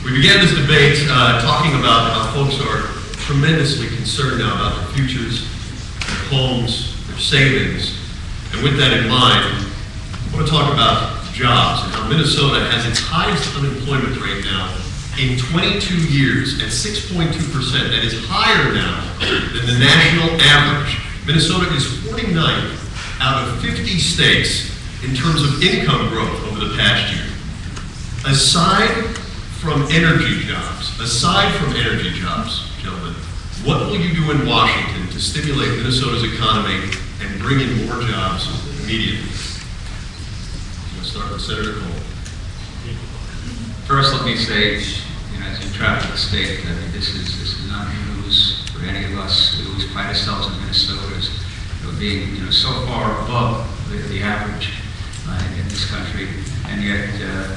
We began this debate talking about how folks are tremendously concerned now about their futures, their homes, their savings. And with that in mind, I want to talk about jobs and how Minnesota has its highest unemployment rate now in 22 years at 6.2%. That is higher now than the national average. Minnesota is 49th out of 50 states in terms of income growth over the past year. Aside from energy jobs, gentlemen, what will you do in Washington to stimulate Minnesota's economy and bring in more jobs immediately? We'll start with Senator Cole. First, let me say, as you travel the state, this is not news for any of us. We always pride ourselves in Minnesota as being, so far above the average in this country, and yet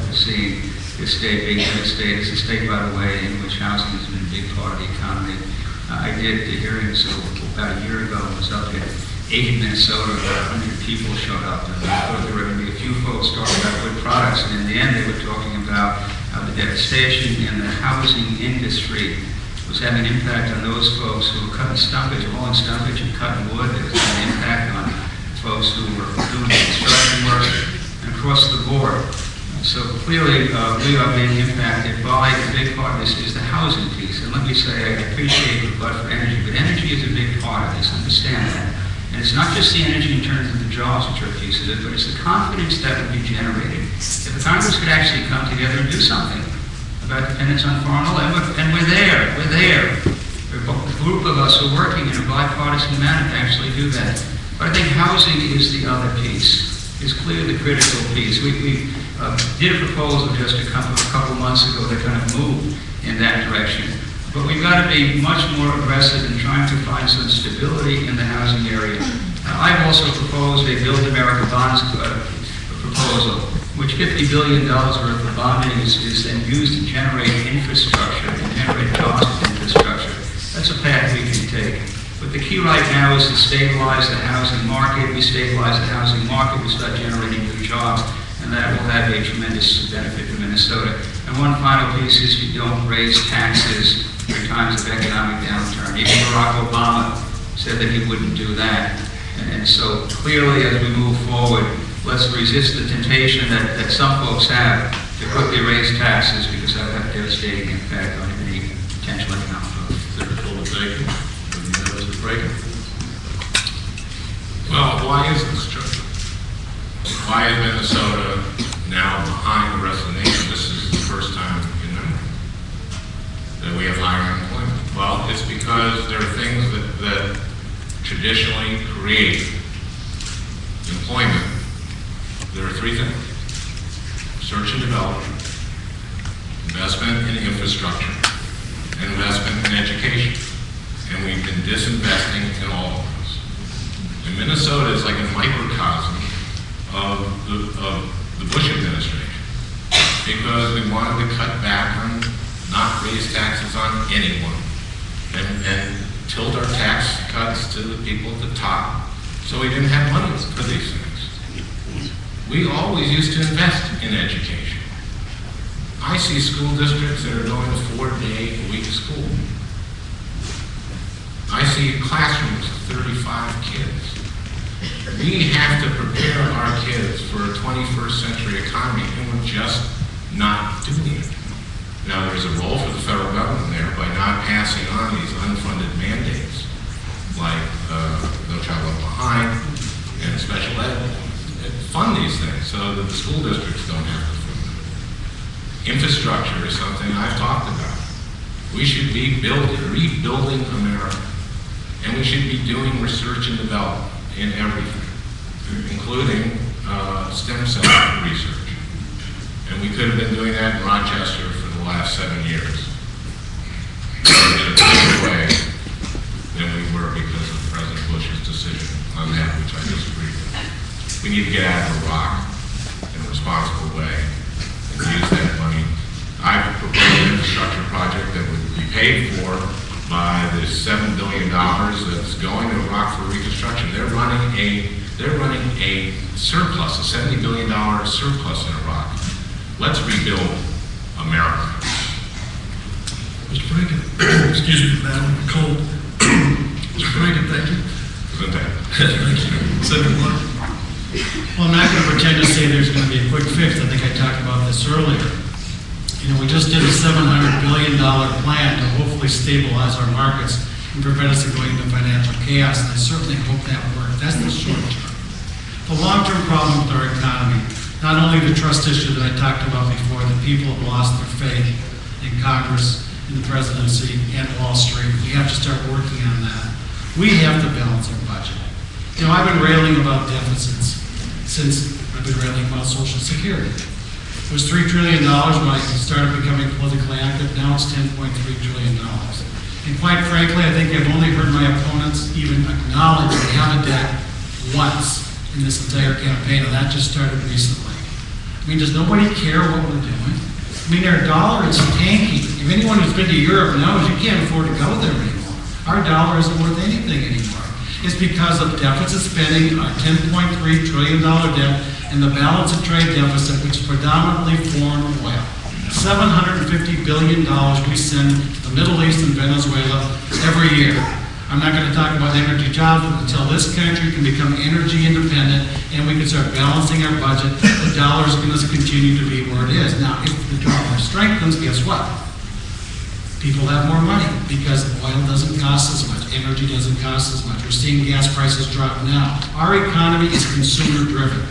we're seeing this state being a good state. It's a state, by the way, in which housing has been a big part of the economy. I did the hearings about a year ago. I was up in Aiken, Minnesota. About 100 people showed up. And I thought there were going to be a few folks talking about wood products, and in the end they were talking about how the devastation in the housing industry was having an impact on those folks who were cutting stumpage, hauling stumpage and cutting wood. It was having an impact on folks who were doing construction work and across the board. So clearly, we are being impacted by a big part of this is the housing piece. And let me say, I appreciate the blood for energy, but energy is a big part of this. Understand that. And it's not just the energy in terms of the jobs which are a piece of it, but it's the confidence that would be generated. If the Congress could actually come together and do something about dependence on foreign oil, and we're there. A group of us are working in a bipartisan manner to actually do that. But I think housing is the other piece. Is clearly the critical piece. We did a proposal just a couple months ago that kind of moved in that direction. But we've got to be much more aggressive in trying to find some stability in the housing area. I've also proposed a Build America Bonds proposal, which $50 billion worth of bonding is then used to generate infrastructure and generate jobs in infrastructure. That's a path we can take. But the key right now is to stabilize the housing market. We stabilize the housing market, we start generating new jobs, and that will have a tremendous benefit to Minnesota. And one final piece is you don't raise taxes during times of economic downturn. Even Barack Obama said that he wouldn't do that. And so clearly as we move forward, let's resist the temptation that some folks have to quickly raise taxes because that will have a devastating impact on any potential economic growth. Senator Coleman, thank you. Well, why is this true? Why is Minnesota now behind the rest of the nation? This is the first time in memory that we have higher unemployment. Well, it's because there are things that traditionally create employment. There are three things: research and development, investment in infrastructure, and investment in education. And we've been disinvesting in all of those. And Minnesota is like a microcosm of the Bush administration because we wanted to cut back on, not raise taxes on anyone, and tilt our tax cuts to the people at the top so we didn't have money for these things. We always used to invest in education. I see school districts that are going to 4-day-a-week school. I see classrooms of 35 kids. We have to prepare our kids for a 21st century economy, and we're just not doing it. Now, there's a role for the federal government there by not passing on these unfunded mandates, like No Child Left Behind and special ed. Fund these things so that the school districts don't have to fund them. Infrastructure is something I've talked about. We should be rebuilding America. And we should be doing research and development in everything, including stem cell research. And we could have been doing that in Rochester for the last 7 years. In a bigger way than we were because of President Bush's decision on that, which I disagree with. We need to get out of Iraq in a responsible way and use that money. I've proposed an infrastructure project that would be paid for by the $7 billion that's going to Iraq for reconstruction. They're running a surplus, a $70 billion surplus in Iraq. Let's rebuild America. Mr. Franken, excuse me for that, I'm cold. Mr. Franken, thank you. Thank you. Senator Blunt. Well, I'm not going to pretend to say there's going to be a quick fix. I think I talked about this earlier. You know, we just did a $700 billion plan to hopefully stabilize our markets and prevent us from going into financial chaos, and I certainly hope that works. That's the short term. The long-term problem with our economy, not only the trust issue that I talked about before, that people have lost their faith in Congress, in the presidency, and Wall Street. We have to start working on that. We have to balance our budget. You know, I've been railing about deficits since I've been railing about Social Security. It was $3 trillion when I started becoming politically active. Now it's $10.3 trillion. And quite frankly, I think I've only heard my opponents even acknowledge we have a debt once in this entire campaign, and that just started recently. I mean, does nobody care what we're doing? I mean, our dollar is tanking. If anyone who's been to Europe knows, you can't afford to go there anymore. Our dollar isn't worth anything anymore. It's because of deficit spending, our $10.3 trillion debt, and the balance of trade deficit, which is predominantly foreign oil. $750 billion we send to the Middle East and Venezuela every year. I'm not going to talk about energy jobs, but until this country can become energy independent and we can start balancing our budget, the dollar is going to continue to be where it is. Now, if the dollar strengthens, guess what? People have more money because oil doesn't cost as much, energy doesn't cost as much. We're seeing gas prices drop now. Our economy is consumer driven.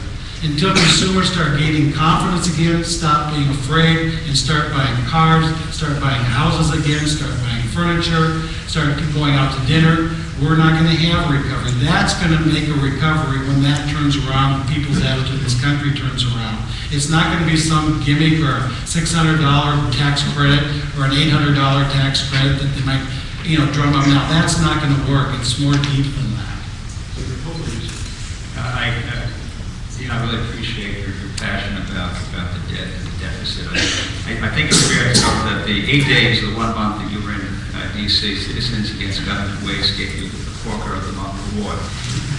Until consumers start gaining confidence again, stop being afraid, and start buying cars, start buying houses again, start buying furniture, start going out to dinner, we're not going to have a recovery. That's going to make a recovery when that turns around, people's attitude in this country turns around. It's not going to be some gimmick or a $600 tax credit or an $800 tax credit that they might, drum up. Now, that's not going to work. It's more deep than that. I really appreciate your passion about the debt and the deficit. I think it's fair to note that the 8 days, the 1 month that you were in D.C., Citizens Against Government Waste gave you the Corker of the Month award.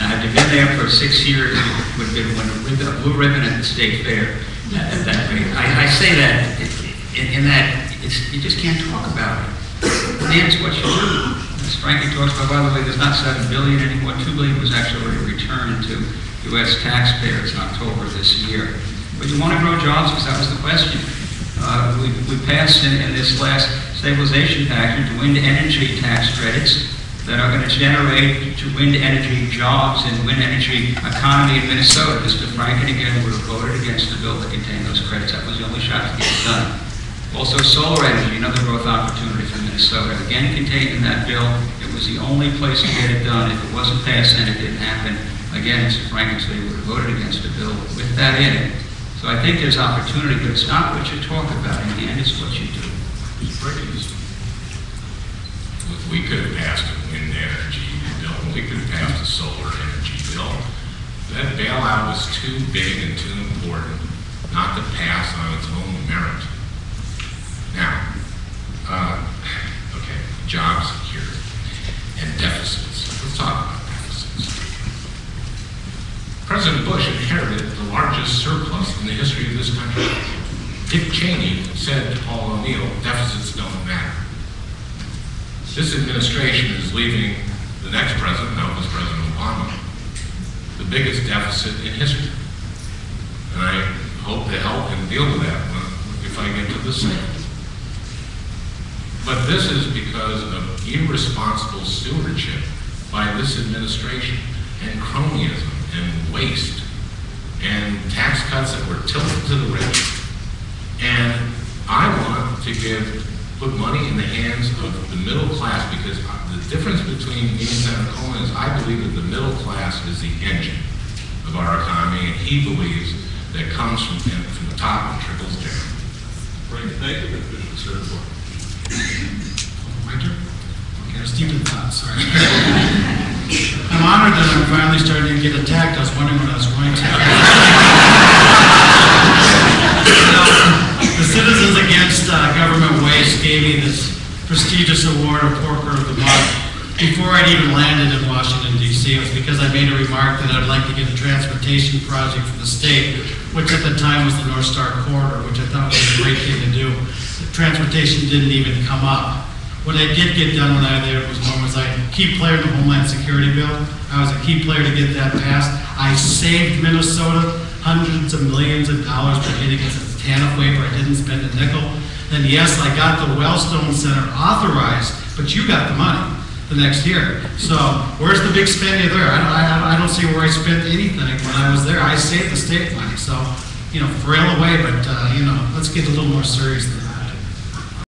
Now, had you been there for 6 years, you would have been with a blue ribbon at the state fair at that rate. I say that in that you just can't talk about it. And it's what you do. As Frankie talks about, by the way, there's not $7 billion anymore. $2 billion was actually already returned to U.S. taxpayers in October this year. But you want to grow jobs, because that was the question. We passed in this last stabilization package wind energy tax credits that are going to generate wind energy jobs and wind energy economy in Minnesota. Mr. Franken again would have voted against the bill that contained those credits. That was the only shot to get it done. Also, solar energy, another growth opportunity for Minnesota. Again, contained in that bill. It was the only place to get it done. If it wasn't passed, then it didn't happen. Again, Mr. Franken said he would have voted against the bill with that in it. So I think there's opportunity, but it's not what you talk about in the end, it's what you do. We could have passed a wind energy bill. We could have passed a solar energy bill. That bailout was too big and too important not to pass on its own merit. Now, okay, job security and deficits. Let's talk about deficits. President Bush inherited the largest surplus in the history of this country. Dick Cheney said to Paul O'Neill, deficits don't matter. This administration is leaving the next president, now was President Obama, the biggest deficit in history. And I hope to help him deal with that if I get to the Senate. But this is because of irresponsible stewardship by this administration and cronyism and waste and tax cuts that were tilted to the rich. And I want to put money in the hands of the middle class, because the difference between me and Senator Coleman is I believe that the middle class is the engine of our economy, and he believes that it comes from the top and trickles down. Frank, thank you. My turn? Okay, I was deep in thought, sorry. I'm honored that I'm finally starting to get attacked. I was wondering what I was going to. The Citizens Against Government Waste gave me this prestigious award of Corker of the Month before I'd even landed in Washington, D.C. It was because I made a remark that I'd like to get a transportation project for the state, which at the time was the North Star Corridor, which I thought was a great thing to do. The transportation didn't even come up. What I did get done when I was there was I key player in the Homeland Security bill. I was a key player to get that passed. I saved Minnesota hundreds of millions of dollars by getting a TANF waiver. I didn't spend a nickel. And yes, I got the Wellstone Center authorized, but you got the money the next year. So where's the big spending there? I don't see where I spent anything when I was there. I saved the state money. So, frail away, but, let's get a little more serious than that.